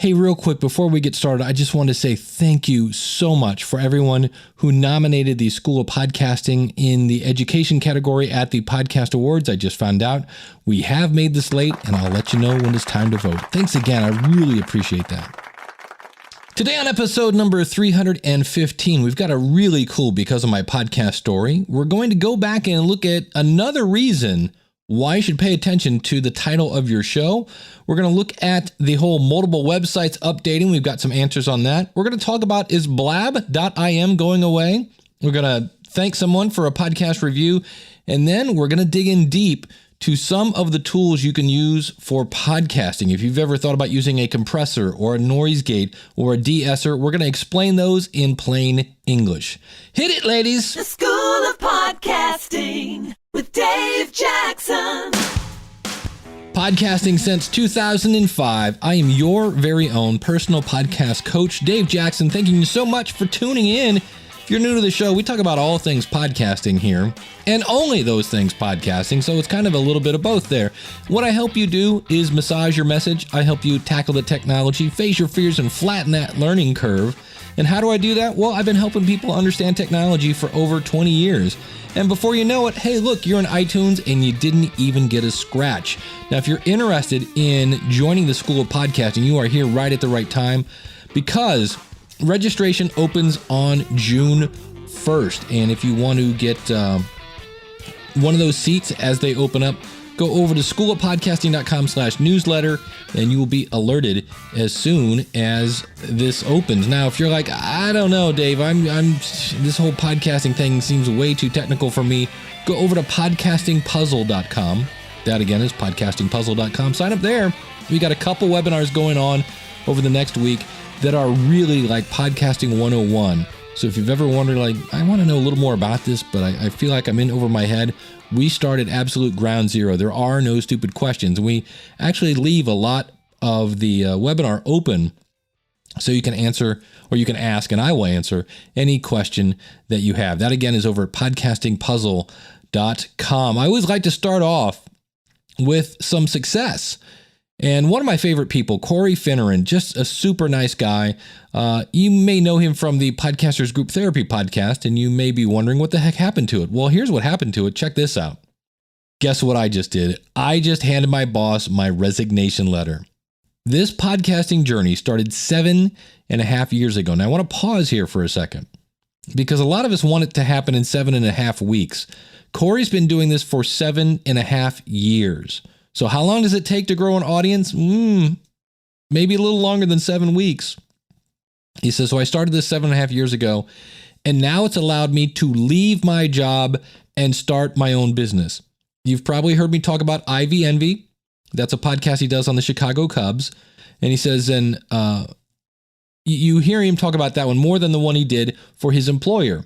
Hey, real quick, before we get started, I just want to say thank you so much for everyone who nominated the School of Podcasting in the education category at the Podcast Awards. I just found out we have made the slate, and I'll let you know when it's time to vote. Thanks again. I really appreciate that. Today on episode number 315, we've got a really cool Because of My Podcast story. We're going to go back and look at another reason why you should pay attention to the title of your show. We're going to look at the whole multiple websites updating. We've got some answers on that. We're going to talk about, is Blab.Im going away? We're going to thank someone for a podcast review. And then we're going to dig in deep to some of the tools you can use for podcasting. If you've ever thought about using a compressor or a noise gate or a de-esser, we're going to explain those in plain English. Hit it, ladies. The School of Podcasting with Dave Jackson. Podcasting since 2005. I am your very own personal podcast coach, Dave Jackson. Thanking you so much for tuning in. If you're new to the show, we talk about all things podcasting here, and only those things podcasting, so it's kind of a little bit of both there. What I help you do is massage your message. I help you tackle the technology, face your fears, and flatten that learning curve. And how do I do that? Well, I've been helping people understand technology for over 20 years. And before you know it, hey, look, you're in iTunes and you didn't even get a scratch. Now, if you're interested in joining the School of Podcasting, you are here right at the right time, because registration opens on June 1st. And if you want to get one of those seats as they open up, go over to schoolofpodcasting.com/newsletter, and you will be alerted as soon as this opens. Now, if you're like, I don't know, Dave, this whole podcasting thing seems way too technical for me, go over to podcastingpuzzle.com. That again is podcastingpuzzle.com. Sign up there. We got a couple webinars going on over the next week that are really like podcasting 101. So if you've ever wondered, like, I want to know a little more about this, but I feel like I'm in over my head, we start at absolute ground zero. There are no stupid questions. We actually leave a lot of the webinar open so you can answer, or you can ask, and I will answer any question that you have. That again is over at podcastingpuzzle.com. I always like to start off with some success. And one of my favorite people, Corey Fineran, just a super nice guy. You may know him from the Podcasters Group Therapy podcast, and you may be wondering what the heck happened to it. Well, here's what happened to it. Check this out. Guess what I just did? I just handed my boss my resignation letter. This podcasting journey started 7.5 years ago. Now, I want to pause here for a second, because a lot of us want it to happen in 7.5 weeks. Corey's been doing this for 7.5 years. So how long does it take to grow an audience? Maybe a little longer than 7 weeks. He says, so I started this 7.5 years ago, and now it's allowed me to leave my job and start my own business. You've probably heard me talk about Ivy Envy. That's a podcast he does on the Chicago Cubs. And he says, and you hear him talk about that one more than the one he did for his employer.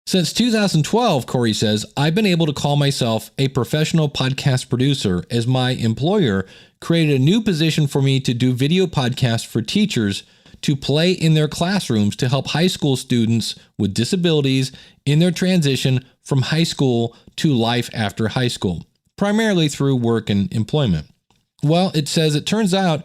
Since 2012, Corey says, I've been able to call myself a professional podcast producer, as my employer created a new position for me to do video podcasts for teachers to play in their classrooms to help high school students with disabilities in their transition from high school to life after high school, primarily through work and employment. Well, it says it turns out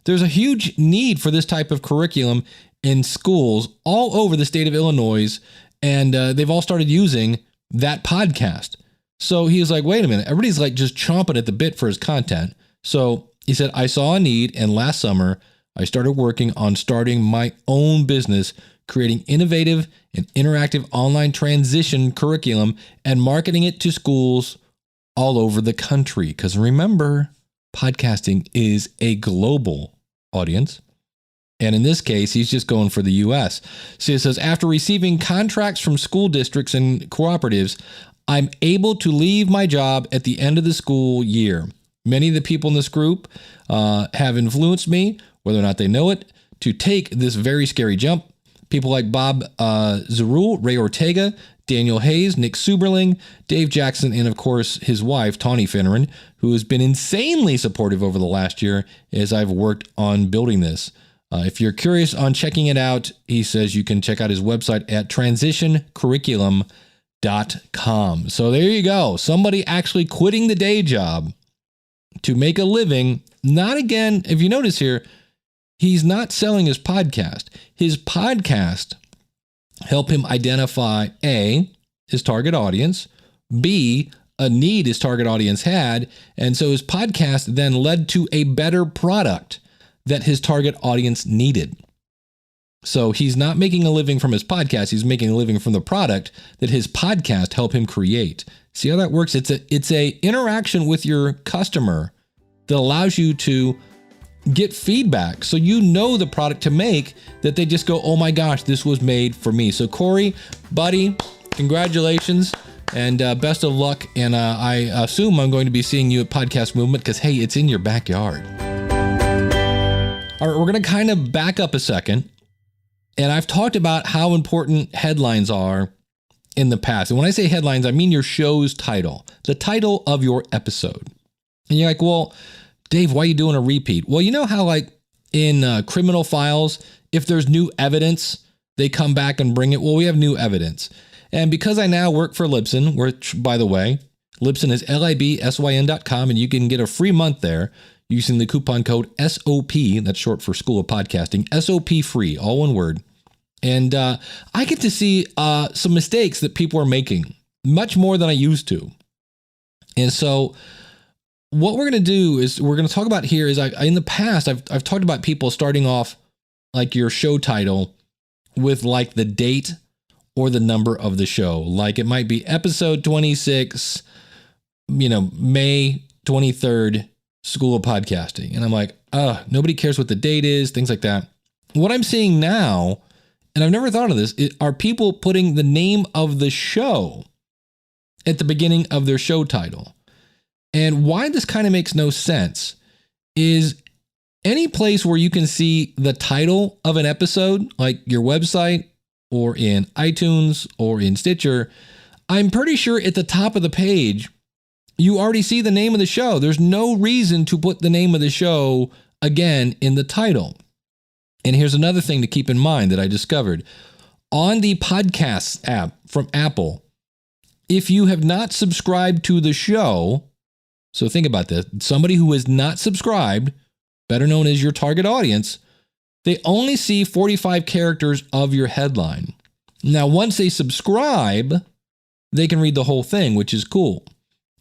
there's a huge need for this type of curriculum in schools all over the state of Illinois. And they've all started using that podcast. So he was like, wait a minute, everybody's like just chomping at the bit for his content. So he said, I saw a need, and last summer I started working on starting my own business, creating innovative and interactive online transition curriculum and marketing it to schools all over the country. Because remember, podcasting is a global audience. And in this case, he's just going for the U.S. So he says, after receiving contracts from school districts and cooperatives, I'm able to leave my job at the end of the school year. Many of the people in this group have influenced me, whether or not they know it, to take this very scary jump. People like Bob Zarul, Ray Ortega, Daniel Hayes, Nick Suberling, Dave Jackson, and of course his wife, Tawny Fineran, who has been insanely supportive over the last year as I've worked on building this. If you're curious on checking it out, he says you can check out his website at transitioncurriculum.com. So there you go. Somebody actually quitting the day job to make a living. Not again, if you notice here, He's not selling his podcast. His podcast help him identify A, his target audience, B, a need his target audience had, and so his podcast then led to a better product that his target audience needed. So he's not making a living from his podcast, he's making a living from the product that his podcast helped him create. See how that works? It's a interaction with your customer that allows you to get feedback so you know the product to make, that they just go, oh my gosh, this was made for me. So Corey, buddy, congratulations and best of luck. And I assume I'm going to be seeing you at Podcast Movement because, hey, it's in your backyard. All right, we're going to kind of back up a second. And I've talked about how important headlines are in the past. And when I say headlines, I mean your show's title, the title of your episode. And you're like, well, Dave, why are you doing a repeat? Well, you know how like in criminal files, if there's new evidence, they come back and bring it. Well, we have new evidence. And because I now work for Libsyn, which, by the way, Libsyn is libsyn.com, and you can get a free month there using the coupon code SOP. That's short for School of Podcasting. SOP free, all one word. And I get to see some mistakes that people are making, much more than I used to. And so what we're going to do is we're going to talk about here is in the past, I've talked about people starting off like your show title with like the date or the number of the show. Like it might be episode 26, May 23rd, School of Podcasting. And I'm like, nobody cares what the date is, things like that. What I'm seeing now, and I've never thought of this, are people putting the name of the show at the beginning of their show title. And why this kind of makes no sense is any place where you can see the title of an episode, like your website or in iTunes or in Stitcher, I'm pretty sure at the top of the page, you already see the name of the show. There's no reason to put the name of the show again in the title. And here's another thing to keep in mind that I discovered. On the Podcasts app from Apple, if you have not subscribed to the show, so think about this, somebody who is not subscribed, better known as your target audience, they only see 45 characters of your headline. Now, once they subscribe, they can read the whole thing, which is cool.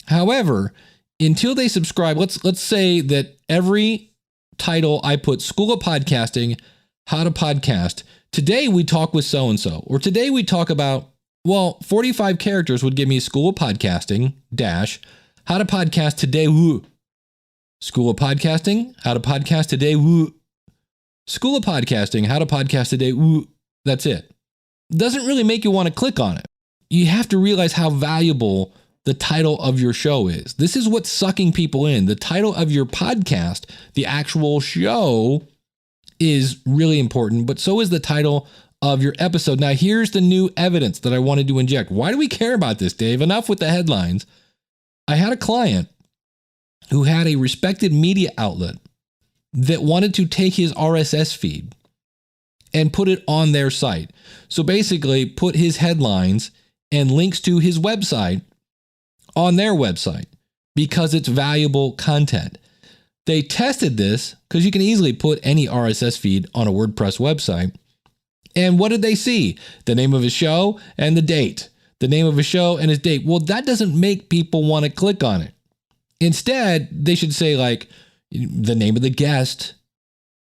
However, until they subscribe, let's say that every title I put School of Podcasting, how to podcast. Today we talk with so-and-so, or today we talk about, 45 characters would give me School of Podcasting dash how to podcast today. Woo. School of Podcasting, how to podcast today. Woo. School of Podcasting, how to podcast today. Woo. That's it. Doesn't really make you want to click on it. You have to realize how valuable the title of your show is. This is what's sucking people in. The title of your podcast, the actual show, is really important, but so is the title of your episode. Now, here's the new evidence that I wanted to inject. Why do we care about this, Dave? Enough with the headlines. I had a client who had a respected media outlet that wanted to take his RSS feed and put it on their site. So basically put his headlines and links to his website on their website because it's valuable content. They tested this because you can easily put any RSS feed on a WordPress website. And what did they see? The name of his show and the date. The name of his show and his date. Well, that doesn't make people want to click on it. Instead, they should say like the name of the guest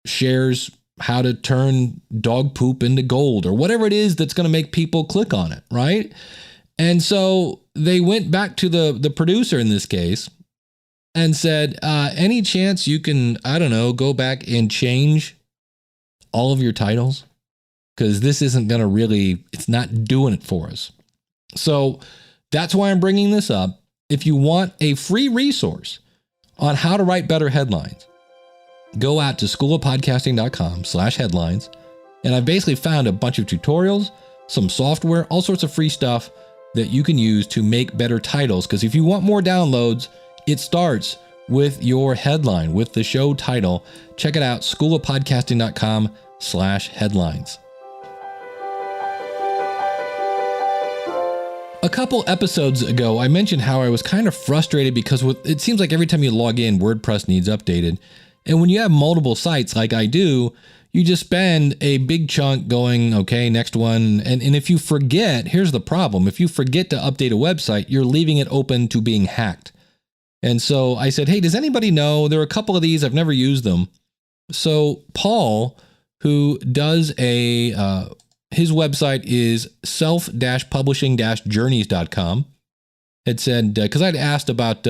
shares how to turn dog poop into gold or whatever it is that's going to make people click on it, right? And so they went back to the producer in this case and said, any chance you can, go back and change all of your titles? Because this isn't going to really, it's not doing it for us. So that's why I'm bringing this up. If you want a free resource on how to write better headlines, go out to schoolofpodcasting.com/headlines. And I've basically found a bunch of tutorials, some software, all sorts of free stuff that you can use to make better titles. Because if you want more downloads, it starts with your headline, with the show title. Check it out, schoolofpodcasting.com/headlines. A couple episodes ago, I mentioned how I was kind of frustrated because it seems like every time you log in, WordPress needs updated. And when you have multiple sites like I do, you just spend a big chunk going, okay, next one. And if you forget, here's the problem. If you forget to update a website, you're leaving it open to being hacked. And so I said, hey, does anybody know? There are a couple of these. I've never used them. So Paul, who does his website is self-publishing-journeys.com, had said, because I'd asked about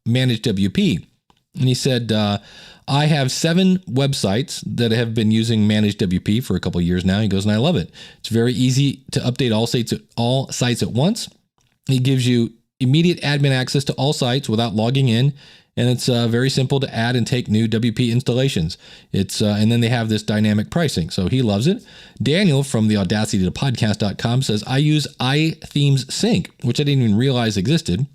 Managed WP, and he said, I have 7 websites that have been using Managed WP for a couple of years now. He goes, and I love it. It's very easy to update all sites at once. He gives you immediate admin access to all sites without logging in. And it's very simple to add and take new WP installations. And then they have this dynamic pricing. So he loves it. Daniel from the Audacity to Podcast.com says, I use iThemes Sync, which I didn't even realize existed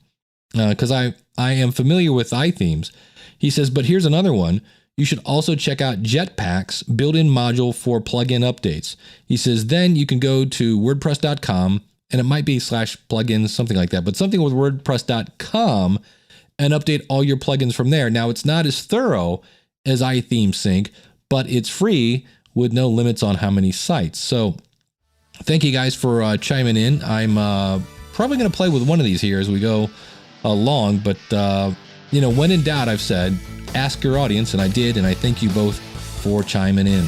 because I am familiar with iThemes. He says, but here's another one. You should also check out Jetpack's built-in module for plugin updates. He says, then you can go to WordPress.com, and it might be /plugins, something like that, but something with WordPress.com, and update all your plugins from there. Now, it's not as thorough as iThemes Sync, but it's free with no limits on how many sites. So thank you guys for chiming in. I'm probably going to play with one of these here as we go along, but when in doubt, I've said, ask your audience, and I did, and I thank you both for chiming in.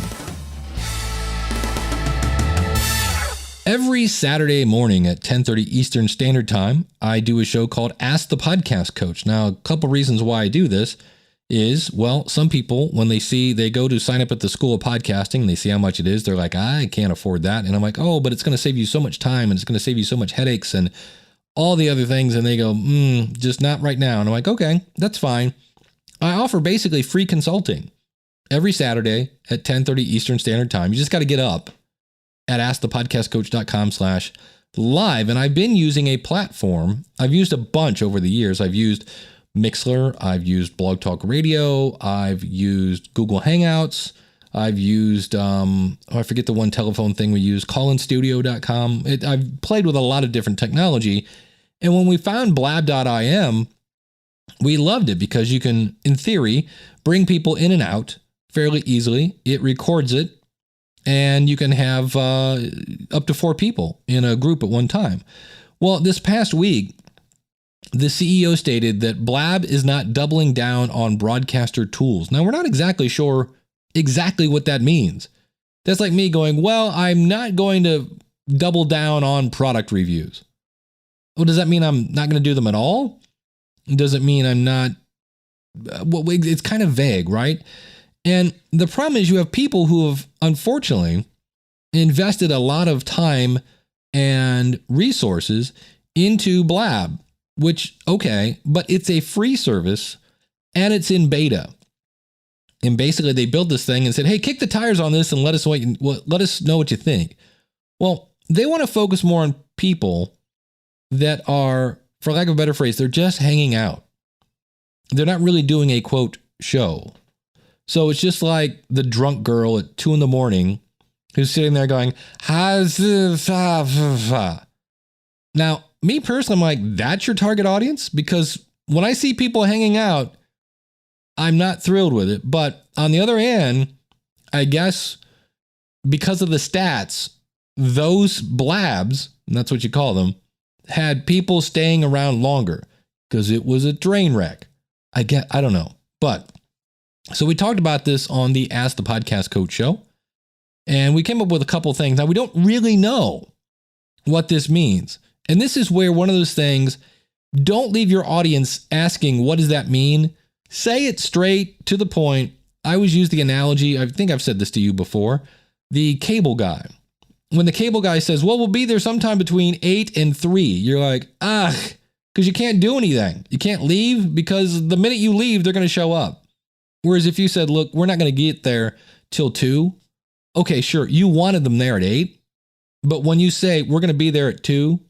Every Saturday morning at 10:30 Eastern Standard Time, I do a show called Ask the Podcast Coach. Now, a couple reasons why I do this is, well, some people, when they go to sign up at the School of Podcasting, and they see how much it is, they're like, I can't afford that. And I'm like, oh, but it's going to save you so much time, and it's going to save you so much headaches and all the other things. And they go, just not right now. And I'm like, okay, that's fine. I offer basically free consulting every Saturday at 10:30 Eastern Standard Time. You just got to get up at askthepodcastcoach.com/live. And I've been using a platform. I've used a bunch over the years. I've used Mixler. I've used Blog Talk Radio. I've used Google Hangouts. I've used, I forget the one telephone thing we use, callinstudio.com. I've played with a lot of different technology. And when we found Blab.Im, we loved it because you can, in theory, bring people in and out fairly easily. It records it, and you can have up to 4 people in a group at one time. Well, this past week, the CEO stated that Blab is not doubling down on broadcaster tools. Now, we're not exactly sure exactly what that means. That's like me going, well, I'm not going to double down on product reviews. Well, does that mean I'm not going to do them at all? Does it mean I'm not? Well, it's kind of vague, right? And the problem is you have people who have, unfortunately, invested a lot of time and resources into Blab, which, okay, but it's a free service and it's in beta. And basically they built this thing and said, hey, kick the tires on this and let us know what you think. Well, they want to focus more on people that are, for lack of a better phrase, they're just hanging out. They're not really doing a, quote, show. So it's just like the drunk girl at 2 a.m. who's sitting there going, now, me personally, I'm like, that's your target audience? Because when I see people hanging out, I'm not thrilled with it. But on the other hand, I guess because of the stats, those blabs, and that's what you call them, had people staying around longer because it was a train wreck. I don't know. But so we talked about this on the Ask the Podcast Coach show, and we came up with a couple of things. Now, we don't really know what this means. And this is where one of those things, don't leave your audience asking, what does that mean? Say it straight to the point. I always use the analogy, I think I've said this to you before, the cable guy. When the cable guy says, well, we'll be there sometime between 8 and 3, you're like, because you can't do anything. You can't leave because the minute you leave, they're going to show up. Whereas if you said, look, we're not going to get there till 2. Okay, sure. You wanted them there at 8. But when you say we're going to be there at 2,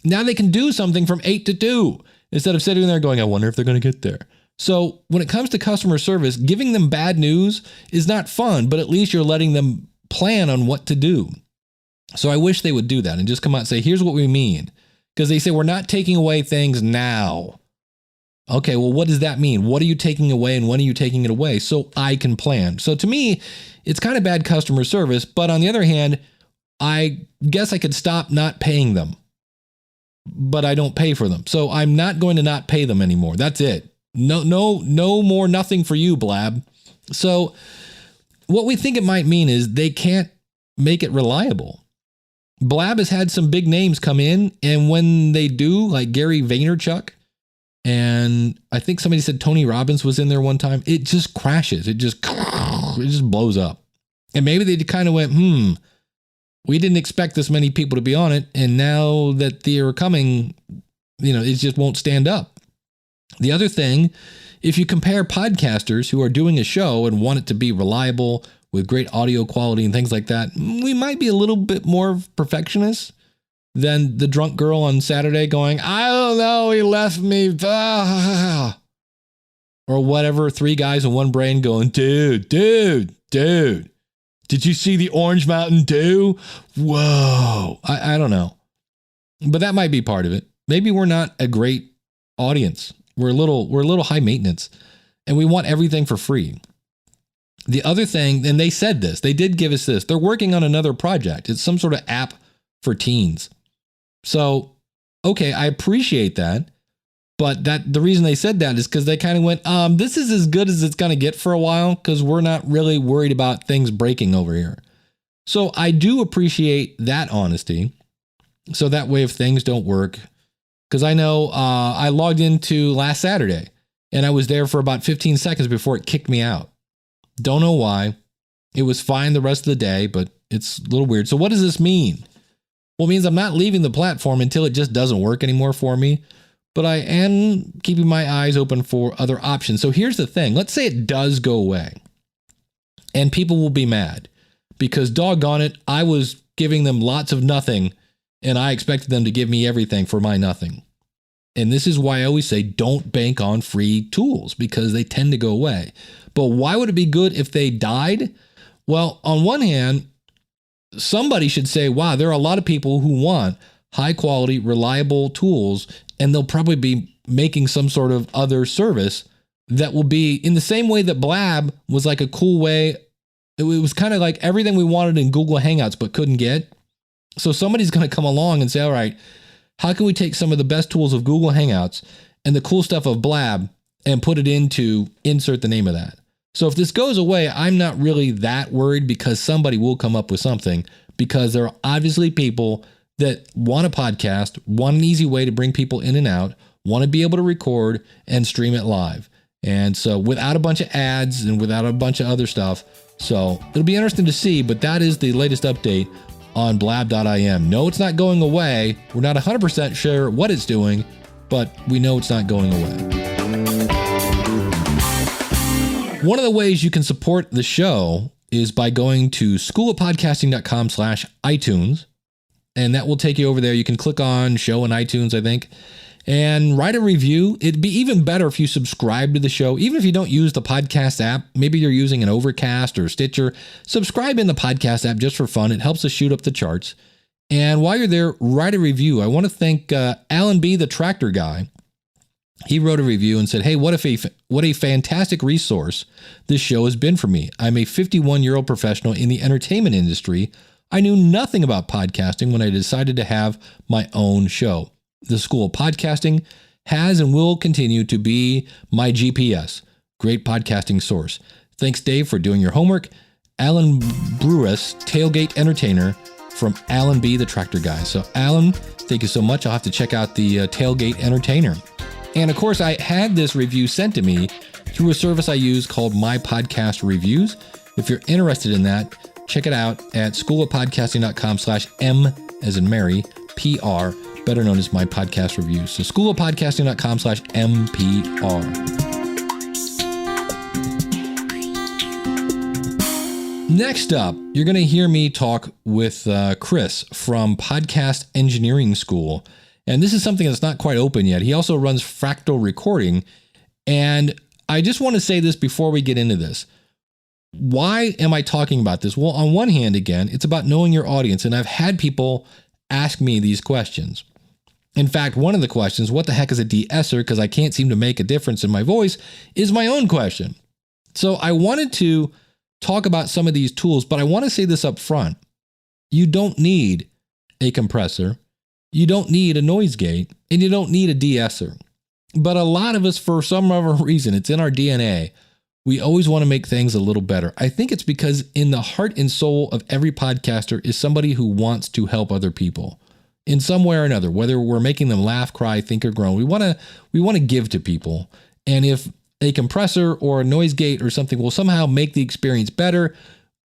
now they can do something from 8 to 2 instead of sitting there going, I wonder if they're going to get there. So when it comes to customer service, giving them bad news is not fun, but at least you're letting them plan on what to do. So I wish they would do that and just come out and say, here's what we mean. Because they say we're not taking away things now. Okay, well, what does that mean? What are you taking away and when are you taking it away? So I can plan. So to me, it's kind of bad customer service. But on the other hand, I guess I could stop not paying them, but I don't pay for them. So I'm not going to not pay them anymore. That's it. No more nothing for you, Blab. So what we think it might mean is they can't make it reliable. Blab has had some big names come in, and when they do, like Gary Vaynerchuk, and I think somebody said Tony Robbins was in there one time, it just crashes. It just blows up. And maybe they kind of went, we didn't expect this many people to be on it. And now that they're coming, it just won't stand up. The other thing, if you compare podcasters who are doing a show and want it to be reliable with great audio quality and things like that, we might be a little bit more perfectionists than the drunk girl on Saturday going, I don't know, he left me. Or whatever, 3 guys in one brain going, dude. Did you see the Orange Mountain Dew? Whoa. I don't know. But that might be part of it. Maybe we're not a great audience. We're a little high maintenance and we want everything for free. The other thing, and they said this, they did give us this. They're working on another project. It's some sort of app for teens. So, okay, I appreciate that. But the reason they said that is because they kind of went, this is as good as it's going to get for a while because we're not really worried about things breaking over here. So I do appreciate that honesty. So that way if things don't work, because I know I logged into last Saturday and I was there for about 15 seconds before it kicked me out. Don't know why. It was fine the rest of the day, but it's a little weird. So what does this mean? Well, it means I'm not leaving the platform until it just doesn't work anymore for me. But I am keeping my eyes open for other options. So here's the thing. Let's say it does go away and people will be mad because doggone it, I was giving them lots of nothing and I expected them to give me everything for my nothing. And this is why I always say don't bank on free tools because they tend to go away. But why would it be good if they died? Well, on one hand, somebody should say, wow, there are a lot of people who want high quality, reliable tools, and they'll probably be making some sort of other service that will be in the same way that Blab was like a cool way. It was kind of like everything we wanted in Google Hangouts but couldn't get. So somebody's going to come along and say, all right, how can we take some of the best tools of Google Hangouts and the cool stuff of Blab and put it into insert the name of that? So if this goes away, I'm not really that worried because somebody will come up with something because there are obviously people that want a podcast, want an easy way to bring people in and out, want to be able to record and stream it live. And so without a bunch of ads and without a bunch of other stuff. So it'll be interesting to see, but that is the latest update on Blab.Im. No, it's not going away. We're not 100% sure what it's doing, but we know it's not going away. One of the ways you can support the show is by going to schoolofpodcasting.com/iTunes. And that will take you over there. You can click on show in iTunes, I think, and write a review. It'd be even better if you subscribe to the show. Even if you don't use the podcast app, maybe you're using an Overcast or Stitcher, subscribe in the podcast app just for fun. It helps us shoot up the charts. And while you're there, write a review. I want to thank Alan B., the tractor guy. He wrote a review and said, hey, what a fantastic resource this show has been for me. I'm a 51-year-old professional in the entertainment industry. I knew nothing about podcasting when I decided to have my own show. The School of Podcasting has and will continue to be my GPS. Great podcasting source. Thanks, Dave, for doing your homework. Alan Brewis, Tailgate Entertainer, from Alan B., the Tractor Guy. So, Alan, thank you so much. I'll have to check out the Tailgate Entertainer. And, of course, I had this review sent to me through a service I use called My Podcast Reviews. If you're interested in that, check it out at schoolofpodcasting.com/M as in Mary, PR, better known as My Podcast Reviews. So schoolofpodcasting.com/MPR. Next up, you're going to hear me talk with Chris from Podcast Engineering School. And this is something that's not quite open yet. He also runs Fractal Recording. And I just want to say this before we get into this. Why am I talking about this? Well, on one hand, again, it's about knowing your audience. And I've had people ask me these questions. In fact, one of the questions, what the heck is a de-esser? Because I can't seem to make a difference in my voice, is my own question. So I wanted to talk about some of these tools, but I want to say this up front. You don't need a compressor, you don't need a noise gate, and you don't need a de-esser. But a lot of us, for some other reason, it's in our DNA, we always want to make things a little better. I think it's because in the heart and soul of every podcaster is somebody who wants to help other people in some way or another, whether we're making them laugh, cry, think, or groan. We want to give to people. And if a compressor or a noise gate or something will somehow make the experience better,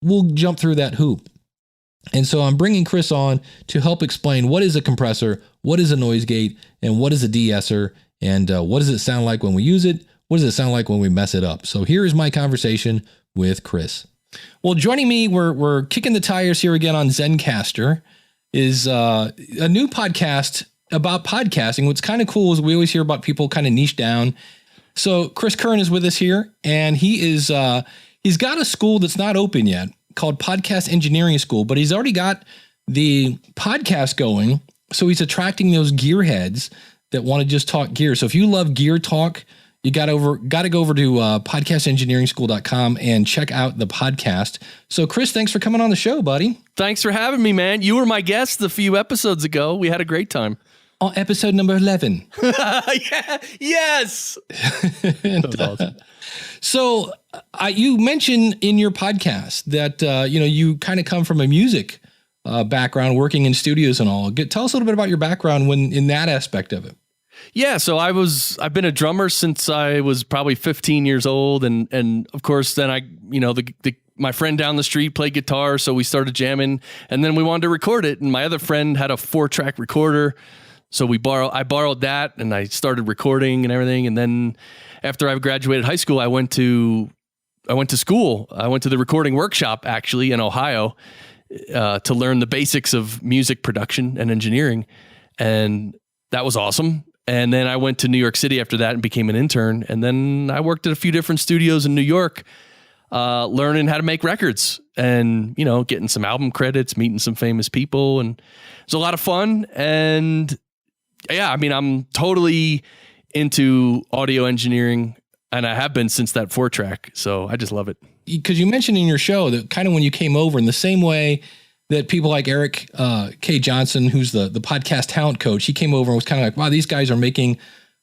we'll jump through that hoop. And so I'm bringing Chris on to help explain what is a compressor, what is a noise gate, and what is a de-esser, and what does it sound like when we use it? What does it sound like when we mess it up? So here is my conversation with Chris. Well, joining me, we're kicking the tires here again on Zencastr, is a new podcast about podcasting. What's kind of cool is we always hear about people kind of niche down. So Chris Curran is with us here, and he's got a school that's not open yet called Podcast Engineering School, but he's already got the podcast going. So he's attracting those gearheads that want to just talk gear. So if you love gear talk, you got to go over to podcastengineeringschool.com and check out the podcast. So Chris, thanks for coming on the show, buddy. Thanks for having me, man. You were my guest a few episodes ago. We had a great time. On episode number 11. Yeah, yes. That was awesome. So you mentioned in your podcast that, you kind of come from a music background, working in studios and all. Tell us a little bit about your background in that aspect of it. Yeah, so I've been a drummer since I was probably 15 years old, and of course then my friend down the street played guitar, so we started jamming, and then we wanted to record it, and my other friend had a 4-track recorder, so I borrowed that, and I started recording and everything, and then after I graduated high school, I went to school. I went to the recording workshop actually in Ohio to learn the basics of music production and engineering, and that was awesome. And then I went to New York City after that and became an intern. And then I worked at a few different studios in New York, learning how to make records and, getting some album credits, meeting some famous people. And it was a lot of fun. And yeah, I'm totally into audio engineering, and I have been since that 4-track. So I just love it. Because you mentioned in your show that kind of when you came over, in the same way that people like Eric K. Johnson, who's the podcast talent coach, he came over and was kind of like, wow, these guys are making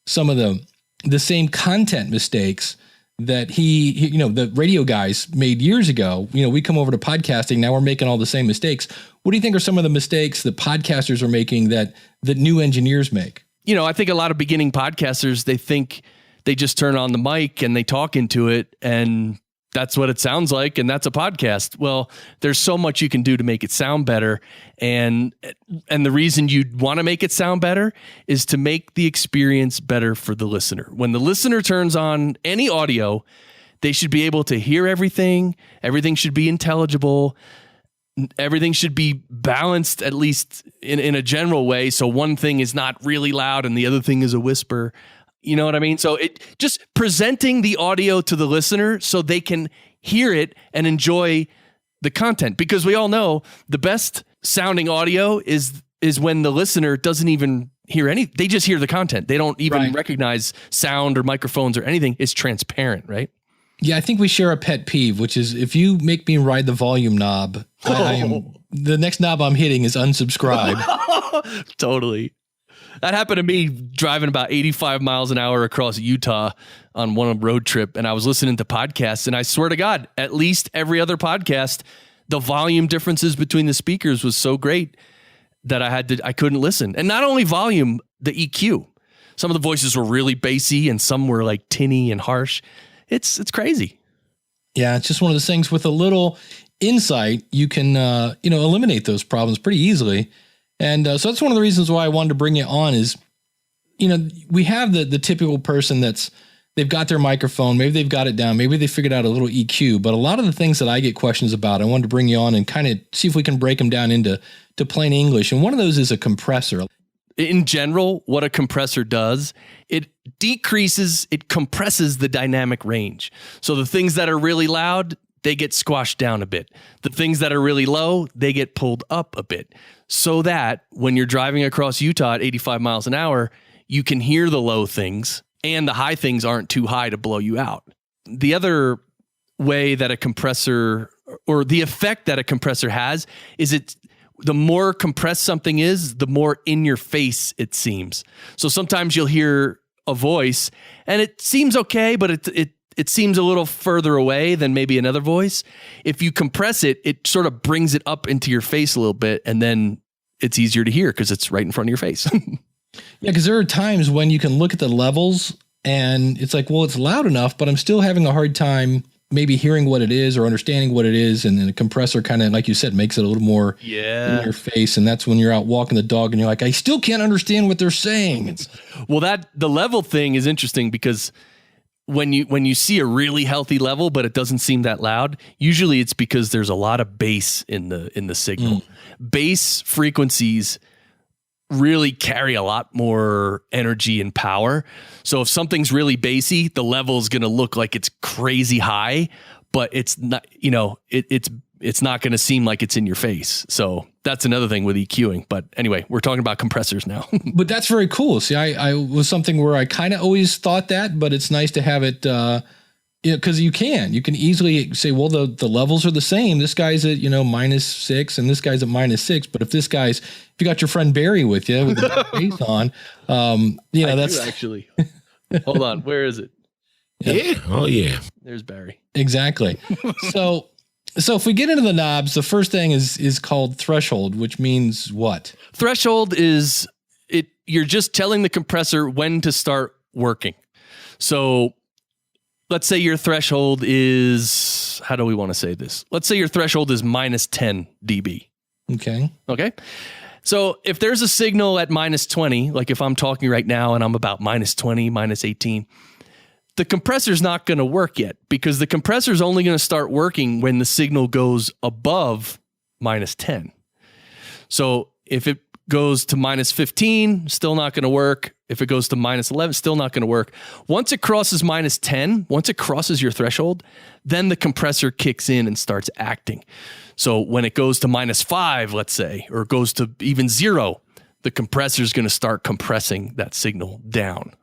some of the same content mistakes that the radio guys made years ago. We come over to podcasting, now we're making all the same mistakes. What do you think are some of the mistakes that podcasters are making that new engineers make? I think a lot of beginning podcasters, they think they just turn on the mic and they talk into it and that's what it sounds like, and that's a podcast. Well, there's so much you can do to make it sound better, and the reason you'd want to make it sound better is to make the experience better for the listener. When the listener turns on any audio, they should be able to hear everything. Everything should be intelligible. Everything should be balanced, at least in a general way, so one thing is not really loud and the other thing is a whisper. You know what I mean? So it just presenting the audio to the listener so they can hear it and enjoy the content, because we all know the best sounding audio is when the listener doesn't even hear they just hear the content. They don't even recognize sound or microphones or anything. It's transparent, right? Yeah, I think we share a pet peeve, which is if you make me ride the volume knob, the next knob I'm hitting is unsubscribe. Totally. That happened to me driving about 85 miles an hour across Utah on one road trip, and I was listening to podcasts, and I swear to God, at least every other podcast, the volume differences between the speakers was so great that I couldn't listen. And not only volume, the EQ. Some of the voices were really bassy, and some were like tinny and harsh. It's crazy. Yeah, it's just one of those things with a little insight, you can eliminate those problems pretty easily. And so that's one of the reasons why I wanted to bring you on is, we have the typical person they've got their microphone, maybe they've got it down, maybe they figured out a little EQ, but a lot of the things that I get questions about, I wanted to bring you on and kind of see if we can break them down into plain English. And one of those is a compressor. In general, what a compressor does, it compresses the dynamic range. So the things that are really loud they get squashed down a bit. The things that are really low, they get pulled up a bit, so that when you're driving across Utah at 85 miles an hour, you can hear the low things and the high things aren't too high to blow you out. The other way that a compressor, or the effect that a compressor has, is the more compressed something is, the more in your face it seems. So sometimes you'll hear a voice and it seems okay, but it seems a little further away than maybe another voice. If you compress it, it sort of brings it up into your face a little bit, and then it's easier to hear because it's right in front of your face. Yeah, because there are times when you can look at the levels and it's like, well, it's loud enough, but I'm still having a hard time maybe hearing what it is or understanding what it is. And then the compressor kind of, like you said, makes it a little more in your face. And that's when you're out walking the dog and you're like, I still can't understand what they're saying. Well, the level thing is interesting because when you see a really healthy level, but it doesn't seem that loud, usually it's because there's a lot of bass in the signal. Bass frequencies really carry a lot more energy and power. So if something's really bassy, the level is going to look like it's crazy high, but it's not, it's not going to seem like it's in your face. So that's another thing with EQing. But anyway, we're talking about compressors now. But that's very cool. See, I was something where I kind of always thought that, but it's nice to have it, because you can easily say, well, the levels are the same. This guy's at, -6 and this guy's at -6. But if you got your friend Barry with you with the bass on, that's actually, hold on. Where is it? Yeah. Oh yeah. There's Barry. Exactly. So if we get into the knobs, the first thing is called threshold, which means what? Threshold is it. You're just telling the compressor when to start working. So let's say your threshold is, how do we want to say this? Let's say your threshold is -10 dB. Okay. So if there's a signal at -20, like if I'm talking right now and I'm about -20, -18, the compressor's not going to work yet because the compressor's only going to start working when the signal goes above -10. So if it goes to -15, still not going to work. If it goes to -11, still not going to work. Once it crosses -10, once it crosses your threshold, then the compressor kicks in and starts acting. So when it goes to -5, let's say, or goes to even 0, the compressor is going to start compressing that signal down.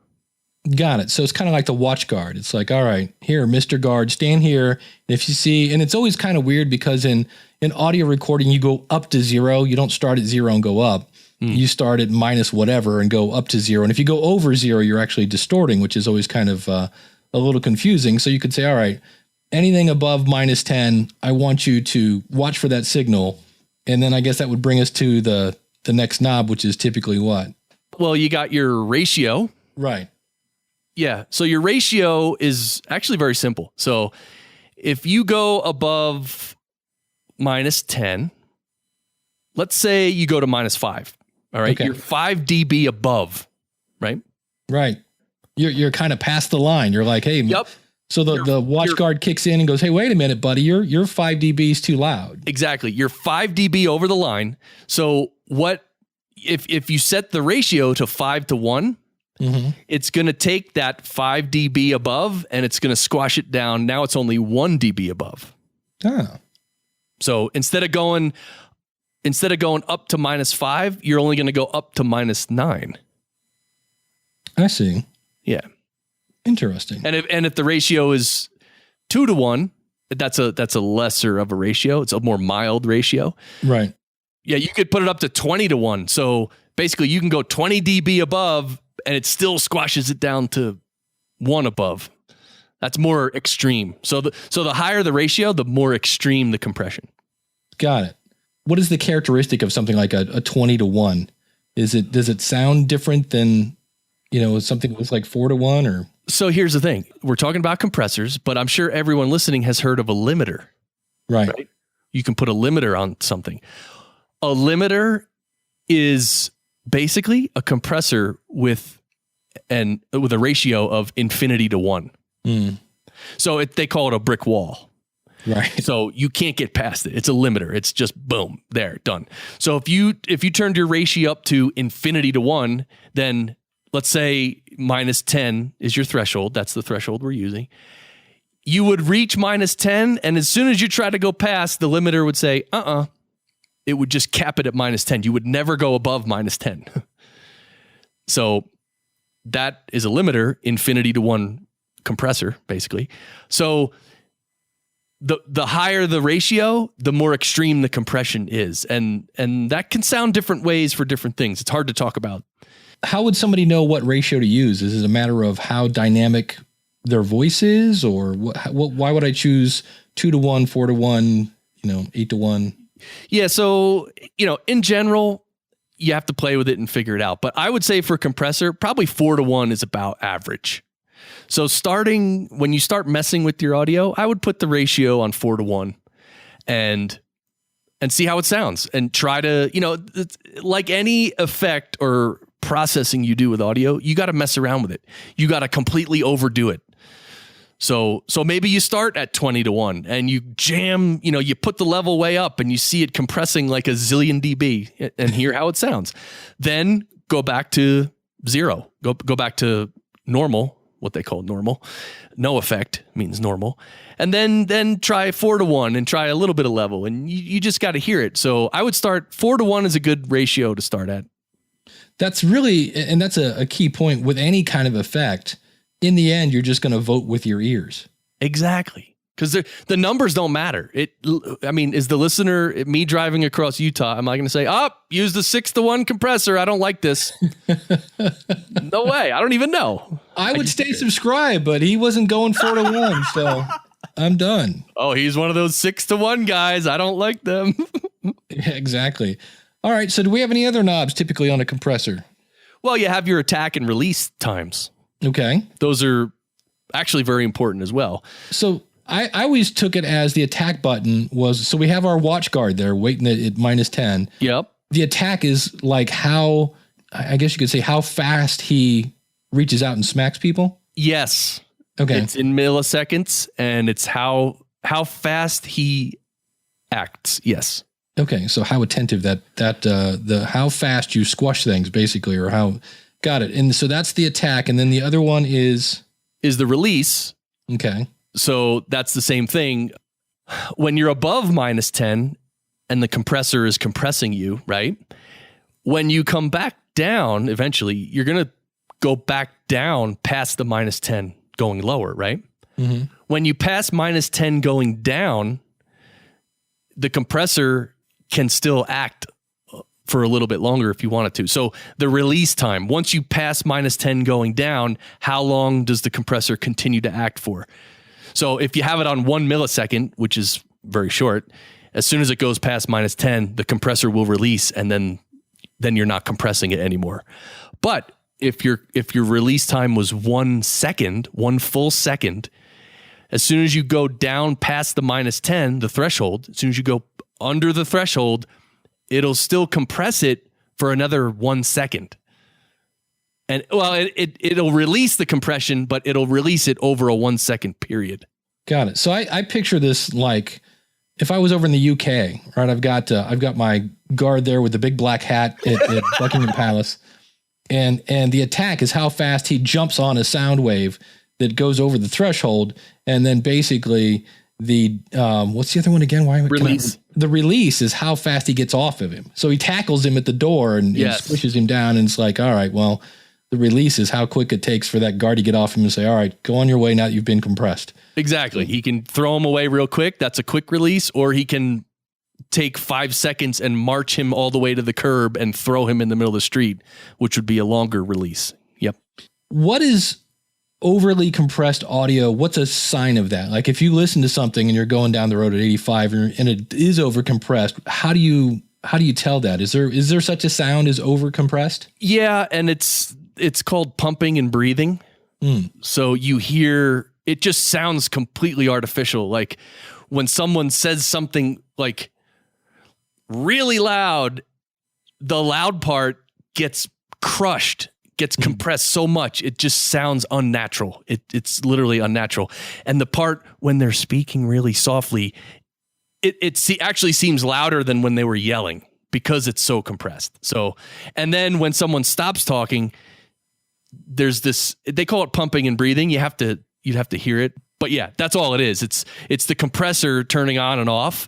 Got it. So it's kind of like the watch guard. It's like, all right, here, Mr. Guard, stand here. If you see, and it's always kind of weird because in audio recording, you go up to 0. You don't start at 0 and go up. You start at minus whatever and go up to 0. And if you go over 0, you're actually distorting, which is always kind of a little confusing. So you could say, all right, anything above -10, I want you to watch for that signal. And then I guess that would bring us to the next knob, which is typically what? Well, you got your ratio. Right. Yeah. So your ratio is actually very simple. So if you go above -10, let's say you go to -5. All right. Okay. You're 5 dB above, right? Right. You're kind of past the line. You're like, hey, Yep. So the watch guard kicks in and goes, hey, wait a minute, buddy, you're 5 dBs too loud. Exactly. You're 5 dB over the line. So what if you set the ratio to 5:1, it's going to take that 5 dB above and it's going to squash it down. Now it's only 1 dB above. Oh. So instead of going up to -5, you're only going to go up to -9. I see. Yeah. Interesting. And if the ratio is 2:1, that's a lesser of a ratio. It's a more mild ratio. Right. Yeah, you could put it up to 20:1. So basically you can go 20 dB above and it still squashes it down to 1 above. That's more extreme. So the higher the ratio, the more extreme the compression. Got it. What is the characteristic of something like a 20:1? Does it sound different than, something that looks like 4:1 or? So here's the thing. We're talking about compressors, but I'm sure everyone listening has heard of a limiter. Right? You can put a limiter on something. A limiter is basically a compressor with a ratio of infinity to 1. So they call it a brick wall. Right. So you can't get past it. It's a limiter. It's just boom, there, done. So if you turned your ratio up to infinity to 1, then let's say -10 is your threshold. That's the threshold we're using. you would reach minus 10, and as soon as you try to go past, the limiter would say, it would just cap it at minus 10. You would never go above minus 10. So that is a limiter, infinity to one compressor, basically. So the higher the ratio, the more extreme the compression is. And that can sound different ways for different things. It's hard to talk about. How would somebody know what ratio to use? Is it a matter of how dynamic their voice is, or why would I choose 2-to-1, 4-to-1, 8-to-1? Yeah. So, in general, you have to play with it and figure it out. But I would say for compressor, probably 4-to-1 is about average. So when you start messing with your audio, I would put the ratio on 4-to-1 and see how it sounds, and try to, like any effect or processing you do with audio, you got to mess around with it. You got to completely overdo it. So maybe you start at 20-to-1 and you jam, you put the level way up and you see it compressing like a zillion dB and hear how it sounds. Then go back to 0. Go back to normal, what they call normal. No effect means normal. And then try 4-to-1 and try a little bit of level, and you just got to hear it. So I would start 4-to-1 is a good ratio to start at. That's really, and that's a key point with any kind of effect. In the end, you're just going to vote with your ears. Exactly. Because the numbers don't matter. Is the listener, me driving across Utah, am I going to say, use the 6-to-1 compressor? I don't like this. No way. I don't even know. I would stay subscribed, but he wasn't going 4-to-1, so I'm done. Oh, he's one of those 6-to-1 guys. I don't like them. Yeah, exactly. All right. So do we have any other knobs typically on a compressor? Well, you have your attack and release times. Okay. Those are actually very important as well. So I always took it as the attack button was, so we have our watch guard there waiting at minus 10. Yep. The attack is like how, I guess you could say, how fast he reaches out and smacks people. Yes. Okay. It's in milliseconds, and it's how fast he acts. Yes. Okay. So how attentive the how fast you squash things basically, or how. Got it. And so that's the attack. And then the other one is the release. Okay. So that's the same thing. When you're above minus 10 and the compressor is compressing you, right? When you come back down, eventually you're going to go back down past the minus 10 going lower, right? Mm-hmm. When you pass minus 10 going down, the compressor can still act for a little bit longer if you want it to. So the release time, once you pass minus 10 going down, how long does the compressor continue to act for? So if you have it on 1 millisecond, which is very short, as soon as it goes past minus 10, the compressor will release, and then you're not compressing it anymore. But if your release time was 1 second, 1 full second, as soon as you go down past the minus 10, the threshold, as soon as you go under the threshold, it'll still compress it for another 1 second. And it'll release the compression, but it'll release it over a 1 second period. Got it. So I picture this like if I was over in the UK, right? I've got my guard there with the big black hat at Buckingham Palace. And the attack is how fast he jumps on a sound wave that goes over the threshold. And then basically what's the other one again? Release. The release is how fast he gets off of him. So he tackles him at the door and squishes him down. And it's like, all right, well, the release is how quick it takes for that guard to get off him and say, all right, go on your way now that you've been compressed. Exactly. He can throw him away real quick. That's a quick release. Or he can take 5 seconds and march him all the way to the curb and throw him in the middle of the street, which would be a longer release. Yep. What is overly compressed audio? What's a sign of that? Like if you listen to something and you're going down the road at 85 and it is over compressed, how do you tell that? Is there such a sound as over compressed? Yeah. And it's called pumping and breathing. So you hear, it just sounds completely artificial. Like when someone says something like really loud, the loud part gets crushed, gets compressed so much, it just sounds unnatural. It's literally unnatural. And the part when they're speaking really softly, it actually seems louder than when they were yelling because it's so compressed. So, and then when someone stops talking, there's this, they call it pumping and breathing. You'd have to hear it. But yeah, that's all it is. It's the compressor turning on and off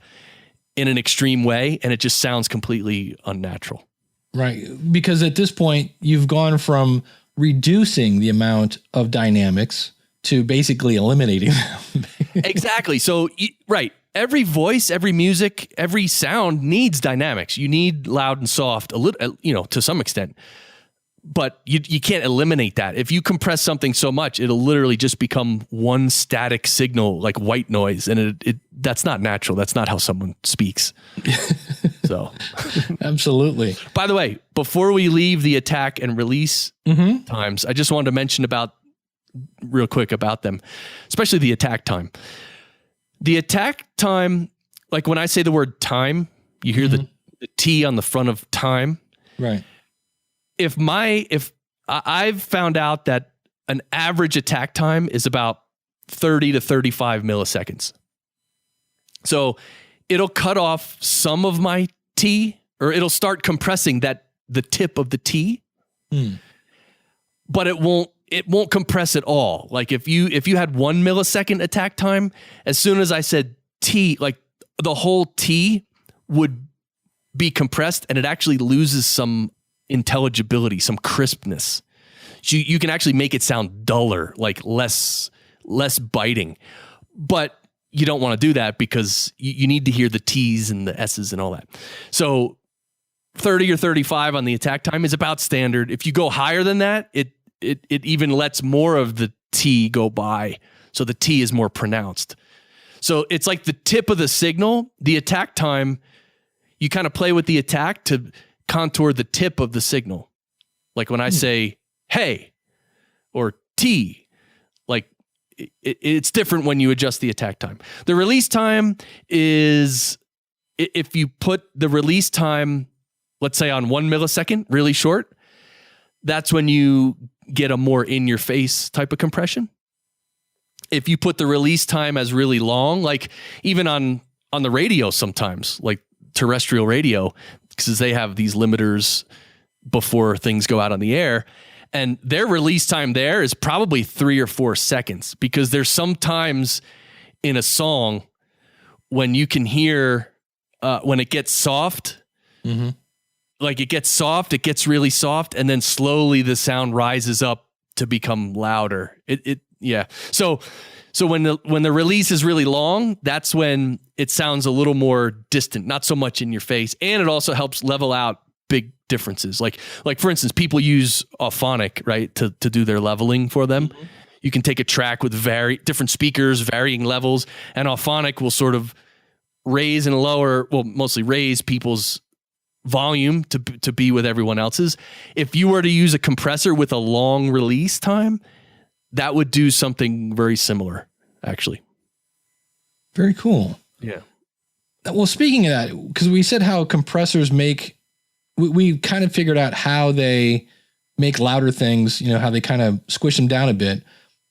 in an extreme way, and it just sounds completely unnatural. Right. Because at this point, you've gone from reducing the amount of dynamics to basically eliminating them. Exactly. So, right. Every voice, every music, every sound needs dynamics. You need loud and soft a little, to some extent. But you can't eliminate that. If you compress something so much, it'll literally just become one static signal, like white noise. And that's not natural. That's not how someone speaks. So, absolutely. By the way, before we leave the attack and release times, I just wanted to mention real quick about them, especially the attack time. The attack time, like when I say the word time, you hear the T on the front of time. Right. If I've found out that an average attack time is about 30 to 35 milliseconds. So it'll cut off some of my T, or it'll start compressing the tip of the T, but it won't compress at all. Like if you had 1 millisecond attack time, as soon as I said T, like the whole T would be compressed, and it actually loses some intelligibility, some crispness. You can actually make it sound duller, like less biting. But you don't want to do that because you need to hear the T's and the S's and all that. So 30 or 35 on the attack time is about standard. If you go higher than that, it even lets more of the T go by. So the T is more pronounced. So it's like the tip of the signal, the attack time, you kind of play with the attack to contour the tip of the signal. Like when I say, hey, or T, like it's different when you adjust the attack time. The release time is, if you put the release time, let's say on 1 millisecond, really short, that's when you get a more in-your-face type of compression. If you put the release time as really long, like even on the radio sometimes, like terrestrial radio, because they have these limiters before things go out on the air, and their release time there is probably 3 or 4 seconds, because there's some times in a song when you can hear when it gets soft, like it gets soft, it gets really soft, and then slowly the sound rises up to become louder. Yeah. So when the release is really long, that's when it sounds a little more distant, not so much in your face, and it also helps level out big differences. Like for instance, people use Auphonic, right, to do their leveling for them. You can take a track with different speakers, varying levels, and Auphonic will sort of raise and lower, well, mostly raise people's volume to be with everyone else's. If you were to use a compressor with a long release time, that would do something very similar, actually. Very cool. Yeah. Well, speaking of that, because we said how compressors we kind of figured out how they make louder things, how they kind of squish them down a bit.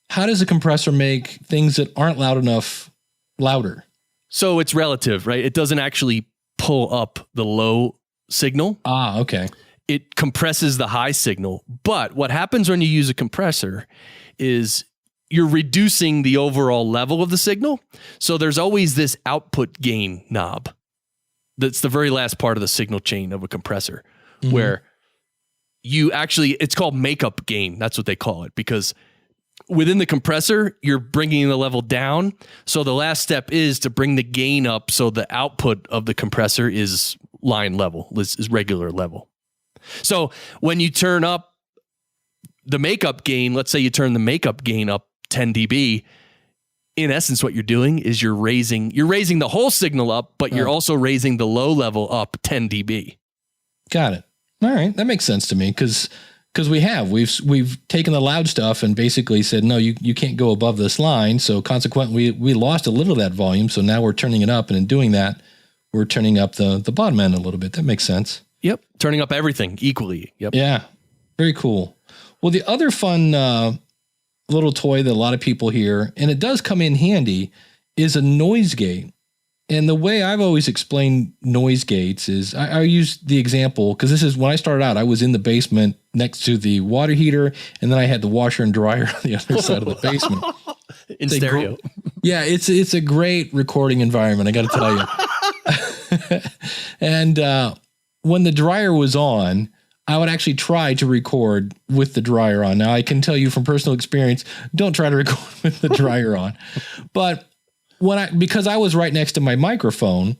How does a compressor make things that aren't loud enough louder? So it's relative, right? It doesn't actually pull up the low signal. Ah, okay. It compresses the high signal. But what happens when you use a compressor is you're reducing the overall level of the signal. So there's always this output gain knob. That's the very last part of the signal chain of a compressor, where it's called makeup gain. That's what they call it, because within the compressor, you're bringing the level down. So the last step is to bring the gain up so the output of the compressor is line level, is regular level. So when you turn up the makeup gain, let's say you turn the makeup gain up 10 dB, in essence, what you're doing is you're raising the whole signal up, but you're also raising the low level up 10 dB. Got it. All right. That makes sense to me, because we've taken the loud stuff and basically said, no, you can't go above this line. So consequently, we lost a little of that volume. So now we're turning it up, and in doing that, we're turning up the bottom end a little bit. That makes sense. Yep. Turning up everything equally. Yep. Yeah. Very cool. Well, the other fun little toy that a lot of people hear, and it does come in handy, is a noise gate. And the way I've always explained noise gates is I use the example, because this is when I started out, I was in the basement next to the water heater, and then I had the washer and dryer on the other side of the basement. In stereo. Yeah, it's a great recording environment, I got to tell you. And when the dryer was on, I would actually try to record with the dryer on. Now, I can tell you from personal experience, don't try to record with the dryer on. But because I was right next to my microphone,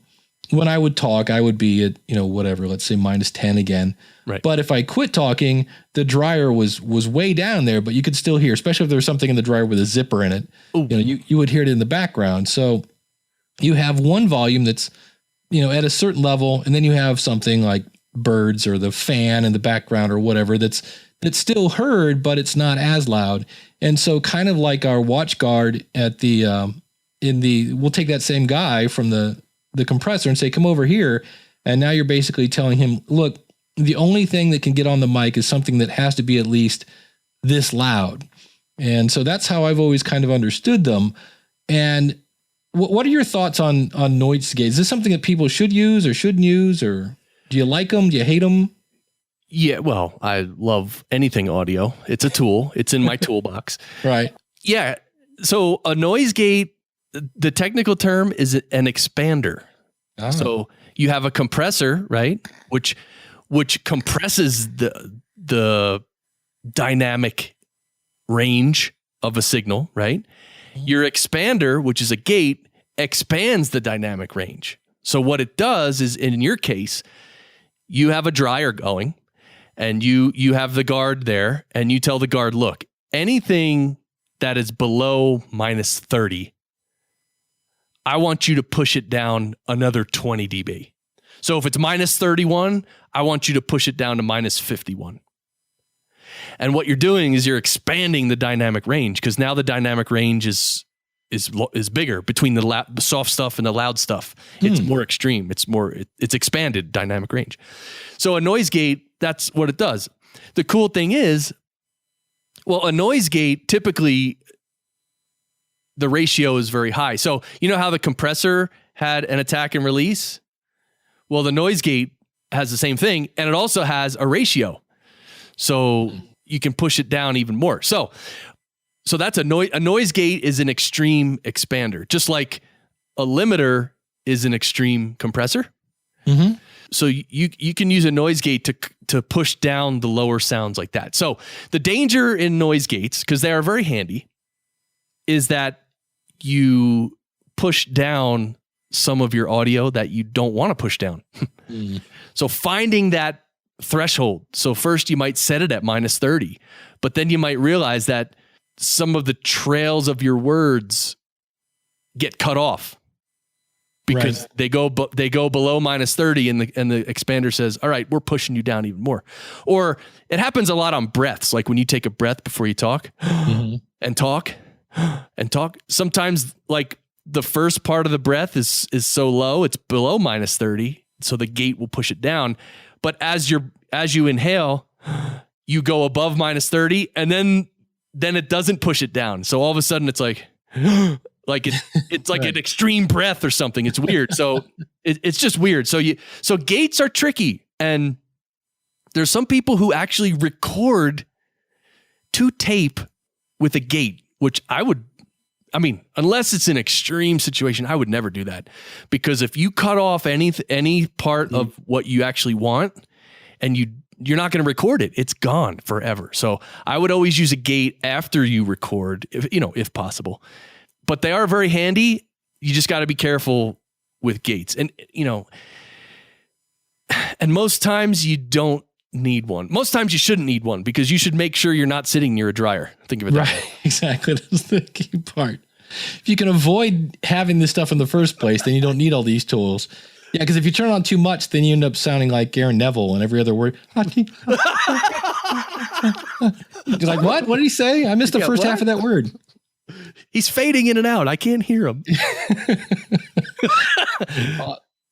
when I would talk, I would be at, whatever, let's say -10 again. Right. But if I quit talking, the dryer was way down there, but you could still hear, especially if there was something in the dryer with a zipper in it. Ooh. You would hear it in the background. So you have one volume that's, at a certain level, and then you have something like birds or the fan in the background or whatever that's still heard, but it's not as loud. And so kind of like our watch guard at we'll take that same guy from the compressor and say, come over here. And now you're basically telling him, look, the only thing that can get on the mic is something that has to be at least this loud. And so that's how I've always kind of understood them. And what are your thoughts on noise gates? Is this something that people should use or shouldn't use, or do you like them? Do you hate them? Yeah, well, I love anything audio. It's a tool. It's in my toolbox. Right. Yeah. So a noise gate, the technical term is an expander. Oh. So you have a compressor, right? Which compresses the dynamic range of a signal, right? Your expander, which is a gate, expands the dynamic range. So what it does is, in your case, you have a dryer going and you have the guard there, and you tell the guard, look, anything that is below -30, I want you to push it down another 20 dB. So if it's -31, I want you to push it down to -51. And what you're doing is you're expanding the dynamic range, because now the dynamic range is bigger between the soft stuff and the loud stuff. It's more extreme. It's expanded dynamic range. So a noise gate, that's what it does. The cool thing is, well, a noise gate, typically the ratio is very high. So you know how the compressor had an attack and release? Well, the noise gate has the same thing, and it also has a ratio. So you can push it down even more. So that's a noise gate is an extreme expander, just like a limiter is an extreme compressor. Mm-hmm. So you can use a noise gate to push down the lower sounds like that. So the danger in noise gates, because they are very handy, is that you push down some of your audio that you don't want to push down. So finding that threshold. So first you might set it at -30, but then you might realize that some of the trails of your words get cut off because they go below -30, and the expander says, all right, we're pushing you down even more. Or it happens a lot on breaths. Like when you take a breath before you talk and talk and talk, sometimes like the first part of the breath is so low, it's below -30. So the gate will push it down. But as you inhale, you go above -30, and then it doesn't push it down. So all of a sudden it's like it's like an extreme breath or something. It's weird. So it's just weird. So gates are tricky, and there's some people who actually record to tape with a gate, which unless it's an extreme situation, I would never do that, because if you cut off any part of what you actually want, and you're not going to record it, it's gone forever. So I would always use a gate after you record, if possible. But they are very handy. You just got to be careful with gates, and most times you don't need one. Most times you shouldn't need one, because you should make sure you're not sitting near a dryer. Think of it that way. Exactly. That's the key part. If you can avoid having this stuff in the first place, then you don't need all these tools. Yeah, because if you turn on too much, then you end up sounding like Aaron Neville and every other word. You're like, what? What did he say? I missed the first half of that word. He's fading in and out. I can't hear him.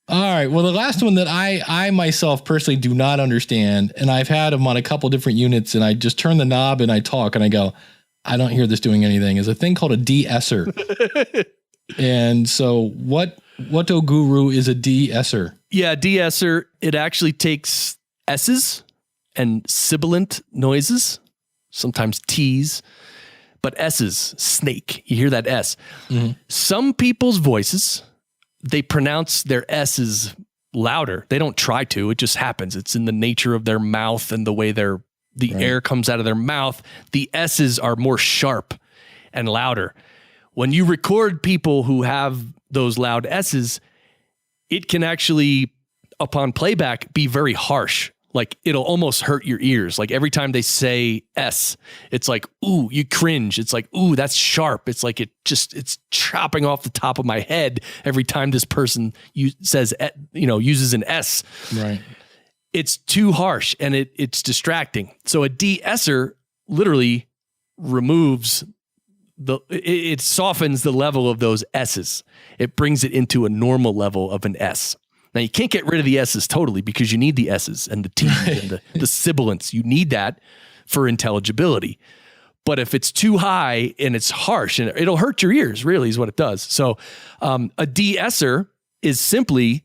All right. Well, the last one that I myself personally do not understand, and I've had them on a couple different units, and I just turn the knob and I talk and I go, I don't hear this doing anything, is a thing called a de-esser. And so what guru is a de-esser? Yeah, de-esser, it actually takes S's and sibilant noises, sometimes T's, but S's, snake. You hear that S. Mm-hmm. Some people's voices, they pronounce their S's louder. They don't try to. It just happens. It's in the nature of their mouth and the way the air comes out of their mouth. The S's are more sharp and louder. When you record people who have those loud S's, it can actually, upon playback, be very harsh. Like it'll almost hurt your ears. Like every time they say S, it's like, ooh, you cringe. It's like, ooh, that's sharp. It's like it's chopping off the top of my head every time this person uses an S. Right. It's too harsh and it's distracting. So a de-esser literally removes it softens the level of those S's. It brings it into a normal level of an S. Now, you can't get rid of the S's totally because you need the S's and the T's and the sibilants. You need that for intelligibility. But if it's too high and it's harsh, and it'll hurt your ears, really, is what it does. So a de-esser is simply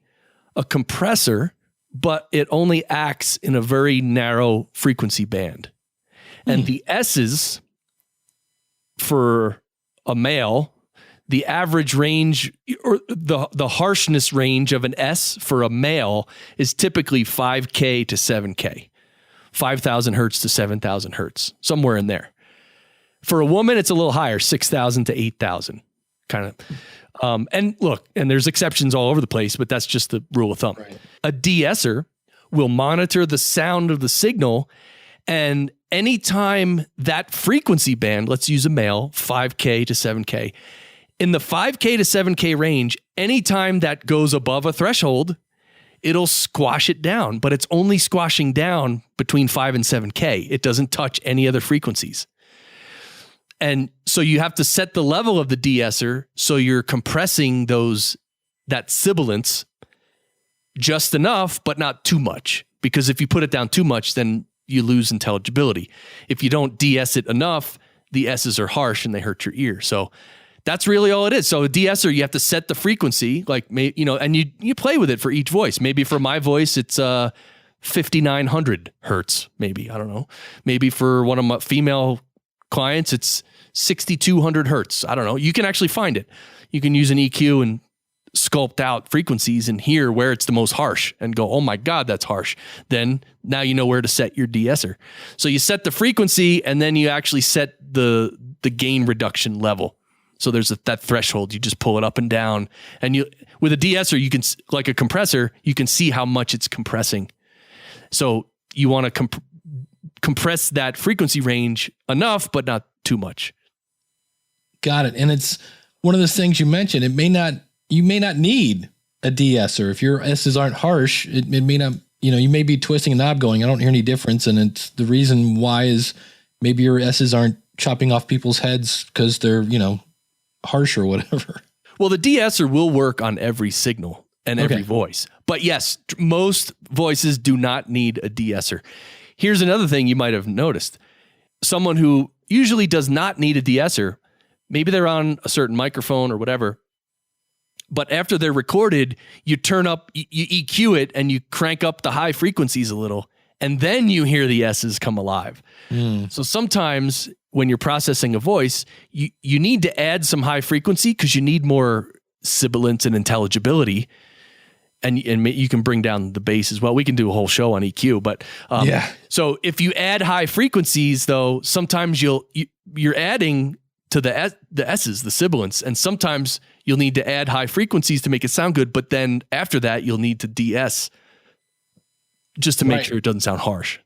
a compressor, but it only acts in a very narrow frequency band. And the S's for a male, the average range or the harshness range of an S for a male is typically 5K to 7K, 5,000 hertz to 7,000 hertz, somewhere in there. For a woman, it's a little higher, 6,000 to 8,000 kind of. And look, and there's exceptions all over the place, but that's just the rule of thumb. Right. A de-esser will monitor the sound of the signal, and anytime that frequency band, let's use a male, 5K to 7K, in the 5K to 7K range, anytime that goes above a threshold, it'll squash it down, but it's only squashing down between 5 and 7K. It doesn't touch any other frequencies. And so you have to set the level of the de-esser so you're compressing that sibilance just enough, but not too much. Because if you put it down too much, then you lose intelligibility. If you don't de-ess it enough, the S's are harsh and they hurt your ear. So that's really all it is. So a de-esser, you have to set the frequency, and you play with it for each voice. Maybe for my voice, it's 5,900 hertz, maybe. I don't know. Maybe for one of my female clients, it's 6,200 hertz. I don't know. You can actually find it. You can use an EQ and sculpt out frequencies and hear where it's the most harsh and go, oh my God, that's harsh. Then now you know where to set your de-esser. So you set the frequency and then you actually set the gain reduction level. So there's that threshold. You just pull it up and down. And with a de-esser, you can, like a compressor, you can see how much it's compressing. So you want to compress that frequency range enough, but not too much. Got it. And it's one of those things you mentioned. You may not need a de-esser. If your S's aren't harsh, it may not, you may be twisting a knob going, I don't hear any difference. And it's the reason why is maybe your S's aren't chopping off people's heads because they're, harsh or whatever. Well, the de-esser will work on every signal and every voice. But yes, most voices do not need a de-esser. Here's another thing you might have noticed. Someone who usually does not need a de-esser, maybe they're on a certain microphone or whatever, but after they're recorded, you turn up, you EQ it and you crank up the high frequencies a little, and then you hear the S's come alive. So sometimes when you're processing a voice, you need to add some high frequency because you need more sibilance and intelligibility. And you can bring down the bass as well. We can do a whole show on EQ, but so if you add high frequencies, though, sometimes you're adding to the S's, the sibilance, and sometimes you'll need to add high frequencies to make it sound good. But then after that, you'll need to de-ess just to make sure it doesn't sound harsh.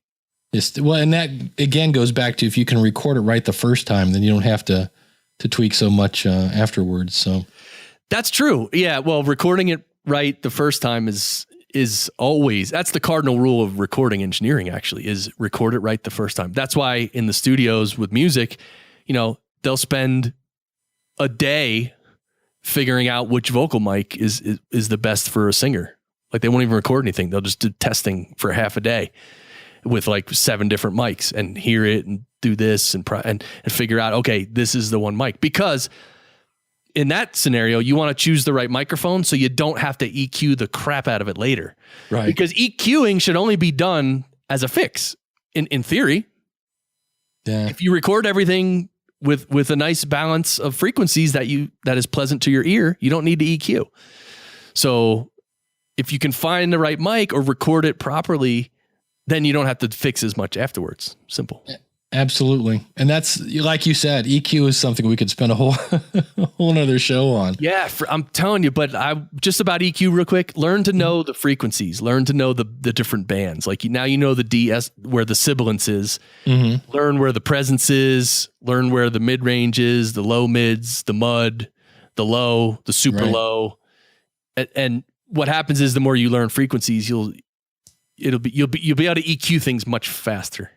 Yes. Well, and that again goes back to if you can record it right the first time, then you don't have to tweak so much afterwards. So that's true. Yeah. Well, recording it right the first time is always, that's the cardinal rule of recording engineering, actually, is record it right the first time. That's why in the studios with music, they'll spend a day figuring out which vocal mic is the best for a singer. Like they won't even record anything. They'll just do testing for half a day with like 7 different mics and hear it and do this and figure out, okay, this is the one mic. Because in that scenario, you want to choose the right microphone so you don't have to EQ the crap out of it later. Right. Because EQing should only be done as a fix in theory. Yeah. If you record everything with a nice balance of frequencies that is pleasant to your ear. You don't need to EQ. So if you can find the right mic or record it properly, then you don't have to fix as much afterwards. Simple. Absolutely. And that's, like you said, EQ is something we could spend a whole nother show on. Yeah, I'm telling you, but I just about EQ real quick. Learn to know the frequencies, learn to know the different bands. Like now you know the DS, where the sibilance is, learn where the presence is, learn where the mid range is, the low mids, the mud, the low, the super low. And what happens is the more you learn frequencies, you'll be able to EQ things much faster.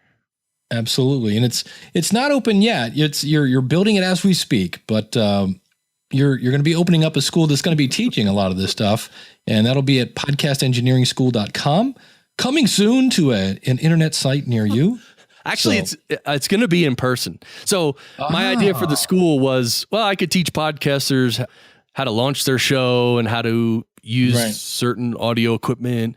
Absolutely. And it's not open yet. You're building it as we speak, but you're going to be opening up a school that's going to be teaching a lot of this stuff, and that'll be at podcastengineeringschool.com, coming soon to an internet site near you. Actually, it's going to be in person. So my idea for the school was, well, I could teach podcasters how to launch their show and how to use certain audio equipment.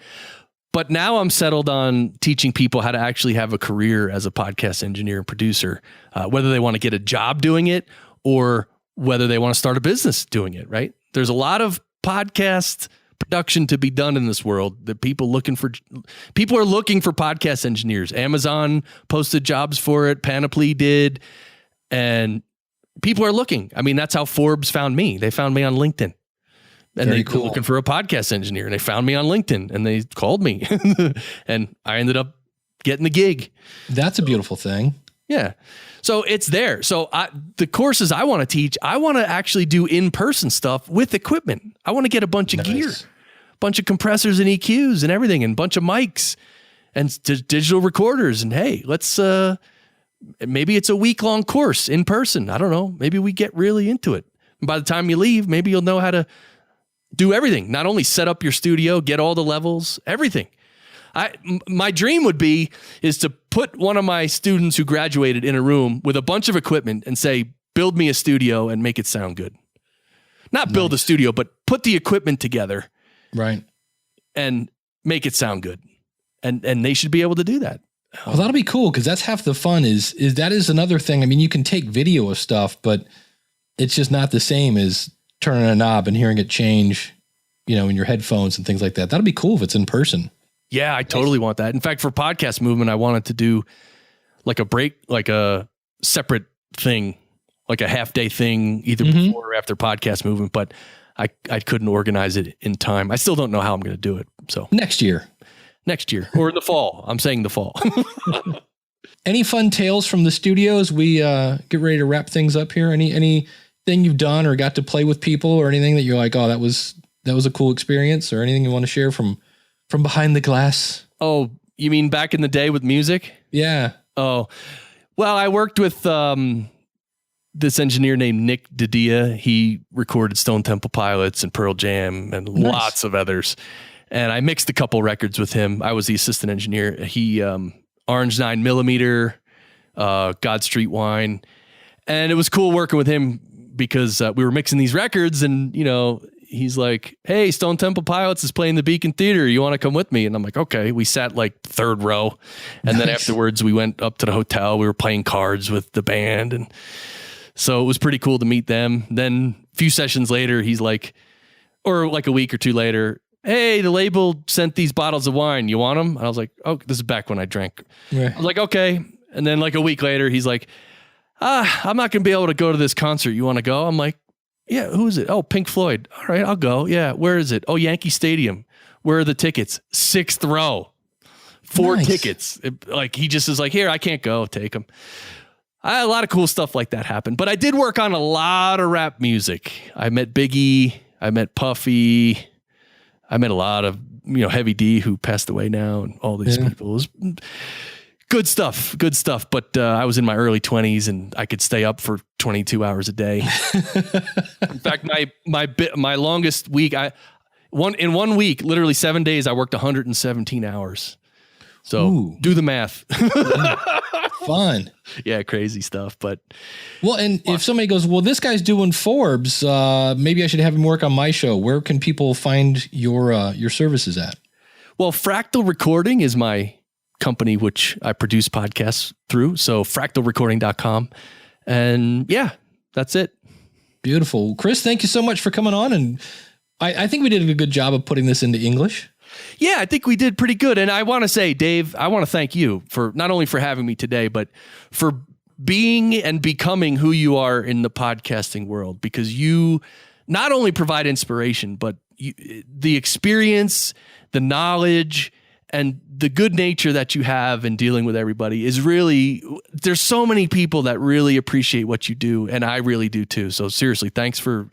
But now I'm settled on teaching people how to actually have a career as a podcast engineer and producer, whether they want to get a job doing it or whether they want to start a business doing it, right? There's a lot of podcast production to be done in this world that people are looking for podcast engineers. Amazon posted jobs for it. Panoply did. And people are looking. I mean, that's how Forbes found me. They found me on LinkedIn. And they were looking for a podcast engineer, and they found me on LinkedIn, and they called me, and I ended up getting the gig. That's a beautiful thing. Yeah. So it's there. So the courses I want to teach, I want to actually do in-person stuff with equipment. I want to get a bunch of gear, a bunch of compressors and EQs and everything, and a bunch of mics and digital recorders. And hey, let's, maybe it's a week-long course in person. I don't know. Maybe we get really into it. And by the time you leave, maybe you'll know how to do everything, not only set up your studio, get all the levels, everything. My dream is to put one of my students who graduated in a room with a bunch of equipment and say, build me a studio and make it sound good. Not build a studio, but put the equipment together. Right. And make it sound good. And they should be able to do that. Well, that'll be cool, because that's half the fun is that is another thing. I mean, you can take video of stuff, but it's just not the same as turning a knob and hearing it change, in your headphones and things like that. That'll be cool if it's in person. Yeah, I totally want that. In fact, for Podcast Movement, I wanted to do like a break, like a separate thing, like a half-day thing, either before or after Podcast Movement, but I couldn't organize it in time. I still don't know how I'm going to do it. So next year or in the fall. I'm saying the fall. Any fun tales from the studios? We get ready to wrap things up here. Anything you've done or got to play with people or anything that you're like, oh, that was a cool experience, or anything you want to share from behind the glass? Oh, you mean back in the day with music? Yeah. Oh, well, I worked with this engineer named Nick Didia. He recorded Stone Temple Pilots and Pearl Jam and lots of others. And I mixed a couple records with him. I was the assistant engineer. He Orange 9mm, God Street Wine. And it was cool working with him because we were mixing these records, and, he's like, hey, Stone Temple Pilots is playing the Beacon Theater. You want to come with me? And I'm like, okay. We sat like third row. And then afterwards we went up to the hotel. We were playing cards with the band. And so it was pretty cool to meet them. Then a few sessions later, he's like, or like a week or two later, hey, the label sent these bottles of wine. You want them? And I was like, oh, this is back when I drank. Yeah. I was like, okay. And then like a week later, he's like, I'm not going to be able to go to this concert. You want to go? I'm like, yeah, who is it? Oh, Pink Floyd. All right, I'll go. Yeah, where is it? Oh, Yankee Stadium. Where are the tickets? 6th row. 4 tickets. He just is like, here, I can't go. Take them. A lot of cool stuff like that happened. But I did work on a lot of rap music. I met Biggie. I met Puffy. I met a lot of, Heavy D, who passed away now, and all these people. It was good stuff. But I was in my early 20s, and I could stay up for 22 hours a day. In fact, my longest week, in 1 week, literally 7 days, I worked 117 hours. So do the math. Fun. Yeah, crazy stuff. But and if somebody goes, well, this guy's doing Forbes, maybe I should have him work on my show. Where can people find your services at? Well, Fractal Recording is my company, which I produce podcasts through. So fractalrecording.com. And yeah, that's it. Beautiful. Chris, thank you so much for coming on. And I think we did a good job of putting this into English. Yeah, I think we did pretty good. And I want to say, Dave, I want to thank you for not only for having me today, but for being and becoming who you are in the podcasting world, because you not only provide inspiration, but the experience, the knowledge, and the good nature that you have in dealing with everybody is really, there's so many people that really appreciate what you do. And I really do too. So seriously, thanks for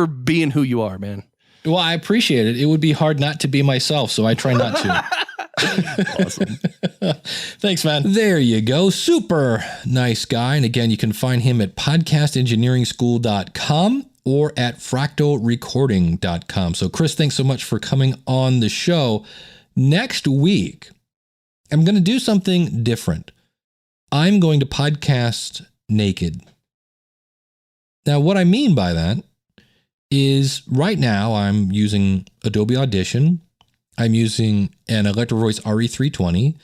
being who you are, man. Well, I appreciate it. It would be hard not to be myself, so I try not to. Awesome. Thanks, man. There you go. Super nice guy. And again, you can find him at podcastengineeringschool.com or at fractalrecording.com. So Chris, thanks so much for coming on the show. Next week, I'm going to do something different. I'm going to podcast naked. Now, what I mean by that is right now I'm using Adobe Audition. I'm using an Electro Voice RE320.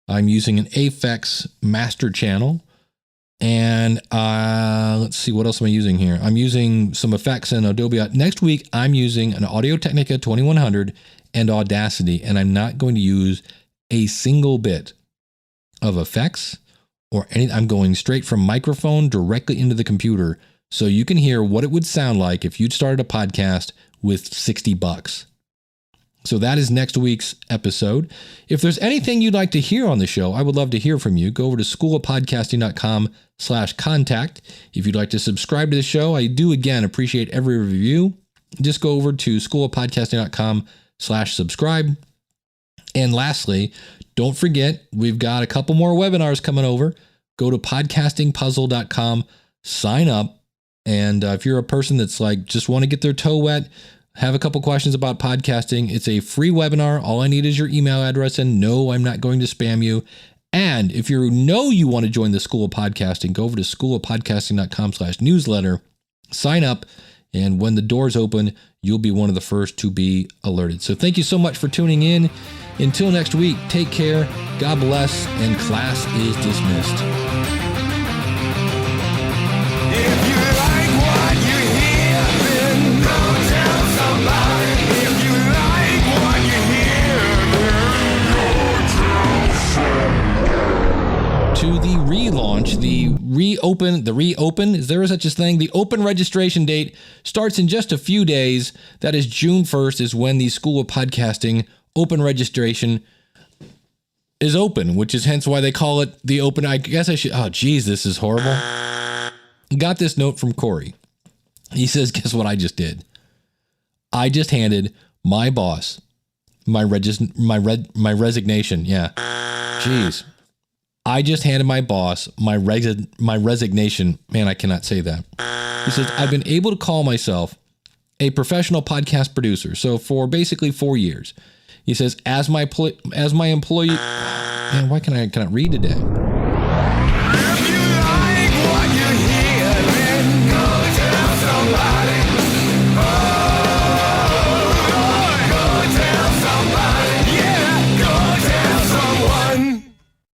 I'm using an Aphex Master Channel. And let's see, what else am I using here? I'm using some effects in Adobe. Next week, I'm using an Audio-Technica 2100 and Audacity, and I'm not going to use a single bit of effects or anything. I'm going straight from microphone directly into the computer so you can hear what it would sound like if you'd started a podcast with $60. So that is next week's episode. If there's anything you'd like to hear on the show, I would love to hear from you. Go over to schoolofpodcasting.com/contact. If you'd like to subscribe to the show, I do again appreciate every review. Just go over to schoolofpodcasting.com/subscribe. And lastly, don't forget, we've got a couple more webinars coming over. Go to podcastingpuzzle.com, sign up. And if you're a person that's like, just want to get their toe wet, have a couple questions about podcasting, it's a free webinar. All I need is your email address, and no, I'm not going to spam you. And if you know you want to join the School of Podcasting, go over to schoolofpodcasting.com/newsletter, sign up, and when the doors open, you'll be one of the first to be alerted. So thank you so much for tuning in. Until next week, take care, God bless, and class is dismissed. If you like what you hear, then go tell somebody. If you like what you hear, then go tell somebody. To the relaunch, the reopen, is there such a thing? The open registration date starts in just a few days. That is June 1st is when the School of Podcasting open registration is open, which is hence why they call it the open. I guess I should, oh geez, this is horrible. Got this note from Corey. He says, guess what I just did? I just handed my boss my resignation. Yeah. Jeez. I just handed my boss my resignation. Man, I cannot say that. He says, I've been able to call myself a professional podcast producer. So for basically 4 years, he says, as my employee, man, why can I cannot read today?